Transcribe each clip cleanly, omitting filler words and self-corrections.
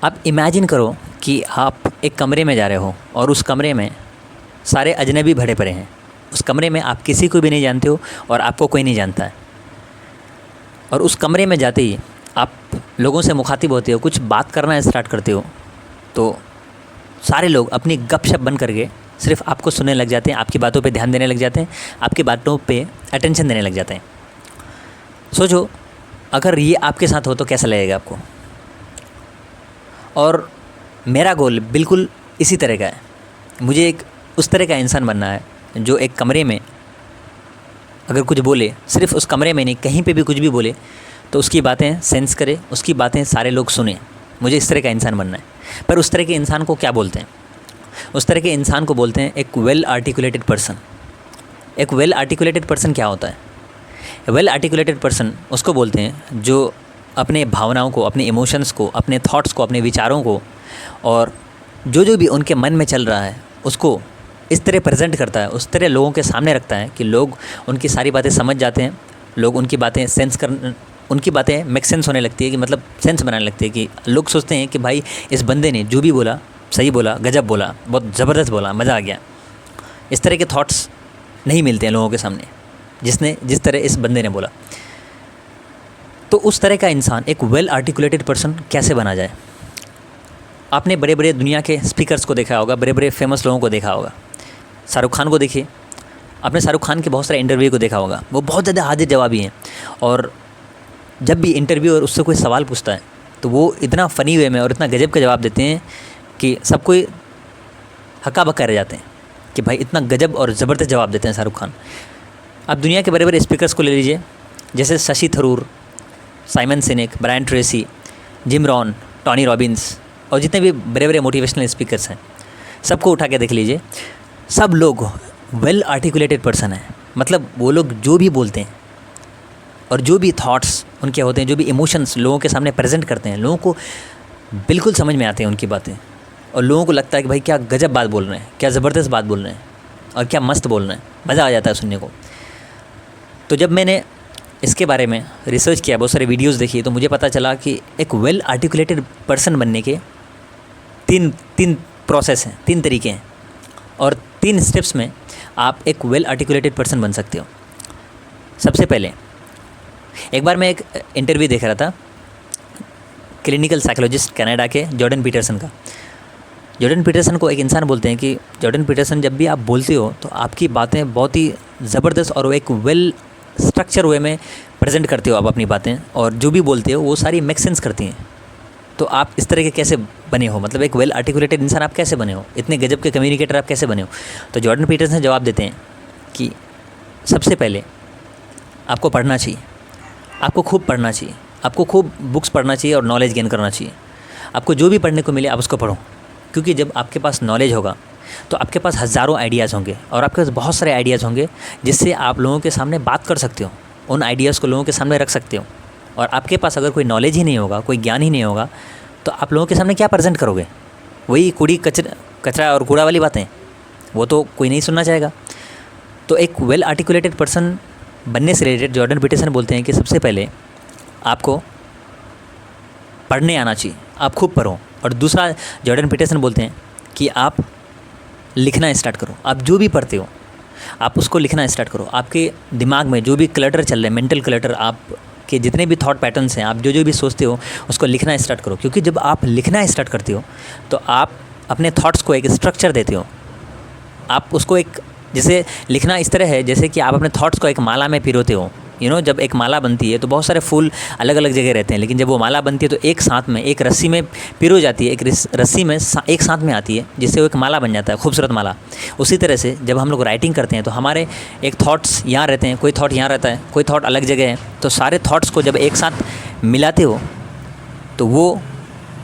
आप इमेजिन करो कि आप एक कमरे में जा रहे हो और उस कमरे में सारे अजनबी भरे पड़े हैं। उस कमरे में आप किसी को भी नहीं जानते हो और आपको कोई नहीं जानता है। और उस कमरे में जाते ही आप लोगों से मुखातिब होते हो, कुछ बात करना स्टार्ट करते हो, तो सारे लोग अपनी गपशप बंद करके सिर्फ आपको सुनने लग जाते हैं, आपकी बातों पे ध्यान देने लग जाते हैं, आपकी बातों पे अटेंशन देने लग जाते हैं। सोचो अगर ये आपके साथ हो तो कैसा लगेगा आपको। और मेरा गोल बिल्कुल इसी तरह का है। मुझे एक उस तरह का इंसान बनना है जो एक कमरे में अगर कुछ बोले, सिर्फ उस कमरे में नहीं, कहीं पे भी कुछ भी बोले तो उसकी बातें सेंस करे, उसकी बातें सारे लोग सुने। मुझे इस तरह का इंसान बनना है। पर उस तरह के इंसान को क्या बोलते हैं? उस तरह के इंसान को बोलते हैं एक वेल आर्टिकुलेटेड पर्सन। एक वेल आर्टिकुलेटेड पर्सन क्या होता है? वेल आर्टिकुलेटेड पर्सन उसको बोलते हैं जो अपने भावनाओं को, अपने इमोशंस को, अपने थॉट्स को, अपने विचारों को और जो भी उनके मन में चल रहा है उसको इस तरह प्रेजेंट करता है, उस तरह लोगों के सामने रखता है कि लोग उनकी सारी बातें समझ जाते हैं, लोग उनकी बातें उनकी बातें मेक सेंस होने लगती है, कि मतलब सेंस बनाने लगती है, कि लोग सोचते हैं कि भाई इस बंदे ने जो भी बोला सही बोला, गजब बोला, बहुत ज़बरदस्त बोला, मज़ा आ गया। इस तरह के थॉट्स नहीं मिलते हैं लोगों के सामने जिस तरह इस बंदे ने बोला। तो उस तरह का इंसान, एक वेल आर्टिकुलेटेड पर्सन कैसे बना जाए? आपने बड़े बड़े दुनिया के स्पीकर्स को देखा होगा, बड़े बड़े फेमस लोगों को देखा होगा। शाहरुख खान को देखिए, आपने शाहरुख खान के बहुत सारे इंटरव्यू को देखा होगा। वो बहुत ज़्यादा हाजिर जवाबी हैं और जब भी इंटरव्यू और उससे कोई सवाल पूछता है तो वो इतना फ़नी वे में और इतना गजब का जवाब देते हैं कि सब कोई हक्का बक्का रह जाते हैं कि भाई इतना गजब और ज़बरदस्त जवाब देते हैं शाहरुख खान। आप दुनिया के बड़े बड़े स्पीकर्स को ले लीजिए, जैसे Shashi Tharoor, Simon Sinek, Brian Tracy, Jim Rohn, Tony Robbins और जितने भी बड़े बड़े मोटिवेशनल स्पीकर्स हैं, सबको उठा के देख लीजिए। सब लोग वेल आर्टिकुलेटेड पर्सन हैं। मतलब वो लोग जो भी बोलते हैं और जो भी थॉट्स उनके होते हैं, जो भी इमोशंस लोगों के सामने प्रेजेंट करते हैं, लोगों को बिल्कुल समझ में आते हैं उनकी बातें। और लोगों को लगता है कि भाई क्या गजब बात बोल रहे हैं, क्या ज़बरदस्त बात बोल रहे हैं और क्या मस्त बोल रहे हैं, मज़ा आ जाता है सुनने को। तो जब मैंने इसके बारे में रिसर्च किया, बहुत सारे वीडियोस देखी, तो मुझे पता चला कि एक वेल आर्टिकुलेटेड पर्सन बनने के तीन प्रोसेस हैं, 3 तरीके हैं और 3 स्टेप्स में आप एक वेल आर्टिकुलेटेड पर्सन बन सकते हो। सबसे पहले, एक बार मैं एक इंटरव्यू देख रहा था क्लिनिकल साइकोलॉजिस्ट कनाडा के जॉर्डन पीटरसन का। जॉर्डन पीटरसन को एक इंसान बोलते हैं कि जॉर्डन पीटरसन, जब भी आप बोलते हो तो आपकी बातें बहुत ही ज़बरदस्त और एक वेल स्ट्रक्चर वे में प्रेजेंट करते हो आप अपनी बातें, और जो भी बोलते हो वो सारी मेक सेंस करती हैं। तो आप इस तरह के कैसे बने हो? मतलब एक वेल आर्टिकुलेटेड इंसान आप कैसे बने हो? इतने गजब के कम्युनिकेटर आप कैसे बने हो? तो जॉर्डन पीटरसन जवाब देते हैं कि सबसे पहले आपको पढ़ना चाहिए, आपको खूब पढ़ना चाहिए, आपको खूब बुक्स पढ़ना चाहिए और नॉलेज गेन करना चाहिए। आपको जो भी पढ़ने को मिले आप उसको पढ़ो, क्योंकि जब आपके पास नॉलेज होगा तो आपके पास हज़ारों आइडियाज़ होंगे और आपके पास बहुत सारे आइडियाज़ होंगे जिससे आप लोगों के सामने बात कर सकते हो, उन आइडियाज़ को लोगों के सामने रख सकते हो। और आपके पास अगर कोई नॉलेज ही नहीं होगा, कोई ज्ञान ही नहीं होगा, तो आप लोगों के सामने क्या प्रेजेंट करोगे? वही कूड़ी कचरा और कूड़ा वाली बातें, वो तो कोई नहीं सुनना चाहेगा। तो एक वेल आर्टिकुलेटेड पर्सन बनने से रिलेटेड जॉर्डन पीटरसन बोलते हैं कि सबसे पहले आपको पढ़ने आना चाहिए, आप खूब पढ़ो। और दूसरा, जॉर्डन पीटरसन बोलते हैं कि आप लिखना स्टार्ट करो। आप जो भी पढ़ते हो आप उसको लिखना स्टार्ट करो। आपके दिमाग में जो भी क्लटर चल रहे हैं, मेंटल क्लटर, आपके जितने भी थॉट पैटर्न्स हैं, आप जो भी सोचते हो उसको लिखना स्टार्ट करो। क्योंकि जब आप लिखना स्टार्ट करते हो तो आप अपने थॉट्स को एक स्ट्रक्चर देते हो। आप उसको एक, जैसे लिखना इस तरह है जैसे कि आप अपने थॉट्स को एक माला में पिरोते हो। जब एक माला बनती है तो बहुत सारे फूल अलग अलग जगह रहते हैं, लेकिन जब वो माला बनती है तो एक साथ में एक रस्सी में पिरो जाती है, एक रस्सी में एक साथ में आती है, जिससे वो एक माला बन जाता है, खूबसूरत माला। उसी तरह से जब हम लोग राइटिंग करते हैं तो हमारे एक थॉट्स यहाँ रहते हैं, कोई थॉट यहाँ रहता है, कोई थॉट अलग जगह है, तो सारे थॉट्स को जब एक साथ मिलाते हो तो वो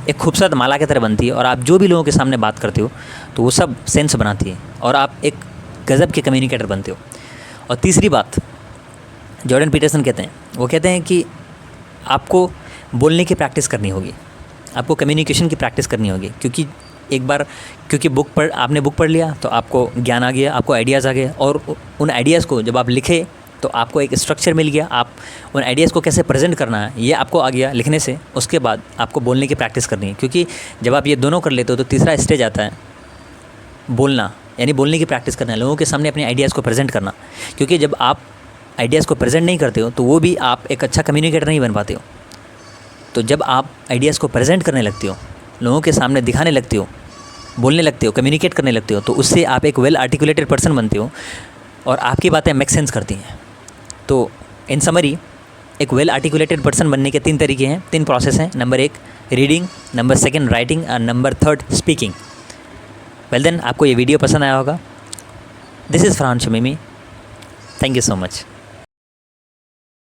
एक खूबसूरत माला की तरह बनती है। और आप जो भी लोगों के सामने बात करते हो तो वो सब सेंस बनाती है और आप एक गज़ब के कम्युनिकेटर बनते हो। और तीसरी बात जॉर्डन पीटरसन कहते हैं, वो कहते हैं कि आपको बोलने की प्रैक्टिस करनी होगी, आपको कम्युनिकेशन की प्रैक्टिस करनी होगी। क्योंकि आपने बुक पढ़ लिया तो आपको ज्ञान आ गया, आपको आइडियाज़ आ गए, और उन आइडियाज़ को जब आप लिखे तो आपको एक स्ट्रक्चर मिल गया, आप उन आइडियाज़ को कैसे प्रेजेंट करना है ये आपको आ गया लिखने से। उसके बाद आपको बोलने की प्रैक्टिस करनी है, क्योंकि जब आप ये दोनों कर लेते हो तो तीसरा स्टेज आता है बोलना, यानी बोलने की प्रैक्टिस करना है, लोगों के सामने अपने आइडियाज़ को प्रेजेंट करना। क्योंकि जब आप आइडियाज़ को प्रेजेंट नहीं करते हो तो वो भी आप एक अच्छा कम्युनिकेटर नहीं बन पाते हो। तो जब आप आइडियाज़ को प्रेजेंट करने लगते हो, लोगों के सामने दिखाने लगते हो, बोलने लगते हो, कम्युनिकेट करने लगते हो, तो उससे आप एक वेल आर्टिकुलेटेड पर्सन बनते हो और आपकी बातें मेक सेंस करती हैं। तो इन समरी, एक वेल आर्टिकुलेटेड पर्सन बनने के 3 तरीके हैं, 3 प्रोसेस हैं। नंबर 1 रीडिंग, नंबर 2 राइटिंग और नंबर 3 स्पीकिंग। वेल देन, आपको ये वीडियो पसंद आया होगा। This is Farhan Shamimi. Thank you so much.